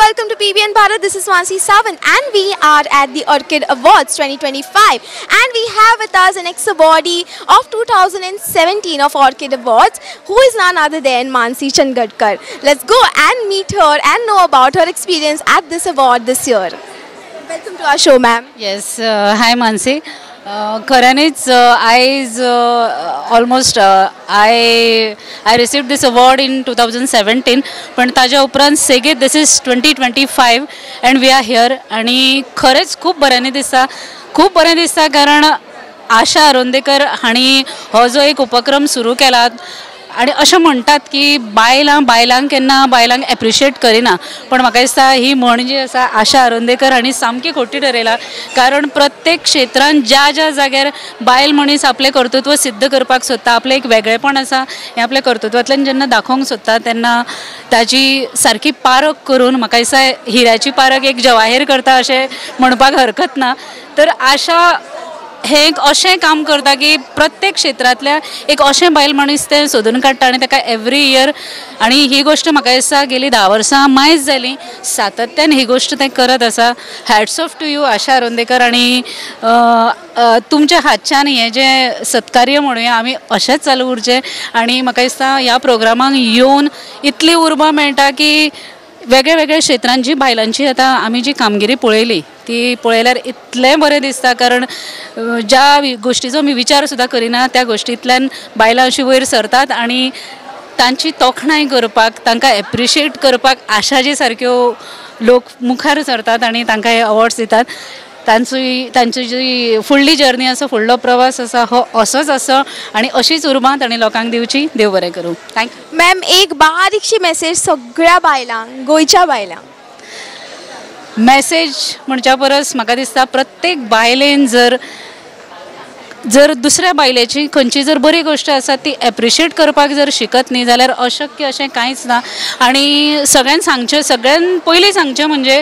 welcome to PBN Bharat. This is Mansi Sawant and we are at the Orchid Awards 2025 and we have with us an ex-awardee of 2017 of Orchid Awards who is none other than Mansi Changadkar. Let's go and meet her and know about her experience at this award this year. Welcome to our show, ma'am. Yes, hi Mansi. खऱ्यानीच आयज almost I received this award in 2017 पण ताज्या उपरांत सेगीत this is 2025 and we are here आणि खरेंच खूब बऱ्यांनी दिसता कारण आशा अरोंदेकर हांणी हो जो एक उपक्रम सुरू केला आणि अशें म्हणटात की बायलांक केन्ना बायलांक एप्रिशिएट करिना पण म्हाका दिसता ही म्हण जी आसा आशा अरोंदेकर हांणी सामकी खोटी ठरयला कारण प्रत्येक क्षेत्रांत ज्या जाग्यार बायल मनीस आपलें कर्तृत्व सिद्ध करपाक सोदता आपलें एक वेगळेपण आसा हें आपल्या कर्तृत्वांतल्यान जेन्ना दाखोवंक सोदता तेन्ना ताजी सारकी पारख करून म्हाका दिसता हिऱ्याची पारख एक जवाहीर करता अशें म्हणपाक हरकत ना तर आशा हे एक अशें काम करता की प्रत्येक क्षेत्रांतल्या एक अशें बायल मनीस तें सोदून काडटा आनी ताका एवरी इयर आनी ही गोश्ट म्हाका दिसता गेली 10 वर्सां मायज जाली सातत्यान ही गोश्ट तें करत आसा. हॅट्स ऑफ टू यू आशा अरोंदेकर आनी तुमच्या हातच्यान हें जें सत्कार्य म्हणुया आमी अशेंच चालू उरचें आनी म्हाका दिसता ह्या प्रोग्रामाक येवन इतली उर्बा मेळटा की वेगळ्या क्षेत्रांत जी बायलांची आतां आमी जी कामगिरी पळयली ती पळयल्यार इतलें बरें दिसता कारण ज्या गोश्टीचो आमी विचार सुद्दां करिना त्या गोश्टींतल्यान बायलां अशीं वयर सरतात आनी तांची तोखणाय करपाक तांकां एप्रिशिएट करपाक आशाजी सारक्यो लोक मुखार सरतात आनी तांकां हे अवॉर्ड्स दितात. तांची जी फुडली जर्नी आसा फुडलो प्रवास आसा हो असोच आसा आनी अशीच उर्बा तांणी लोकांक दिवची. देव बरें करूं. Thank you ma'am. एक बारीकशी मेसेज सगळ्या बायलांक गोंयच्या बायलांक. मेसेज म्हणच्या परस म्हाका दिसता प्रत्येक बायलेन जर दुसऱ्या बायलेची खंयची जर बरी गोश्ट आसा ती एप्रिशिएट करपाक जर शिकत न्ही जाल्यार अशक्य अशें कांयच ना आनी सगळ्यान पयलीं सांगचें म्हणजे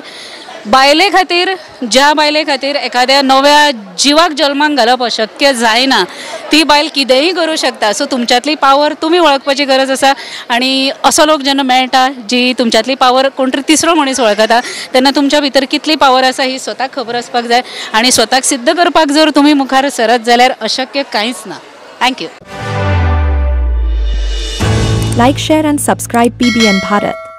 ज्या बायले खातीर एखाद्या नव्या जिवाक जल्माक घालप अशक्य जायना ती बायल कितेंय करूं शकता. सो तुमच्यांतली पावर तुमी वळखपाची गरज आसा आनी असो लोक जेन्ना मेळटा जी तुमच्यांतली पावर कोण तरी तिसरो मनीस वळखता तेन्ना तुमच्या भितर कितली पावर आसा ही स्वताक खबर आसपाक जाय आनी स्वताक सिद्ध करपाक जर तुमी मुखार सरत जाल्यार अशक्य कांयच ना. Thank you. Like, share and subscribe PBN Bharat.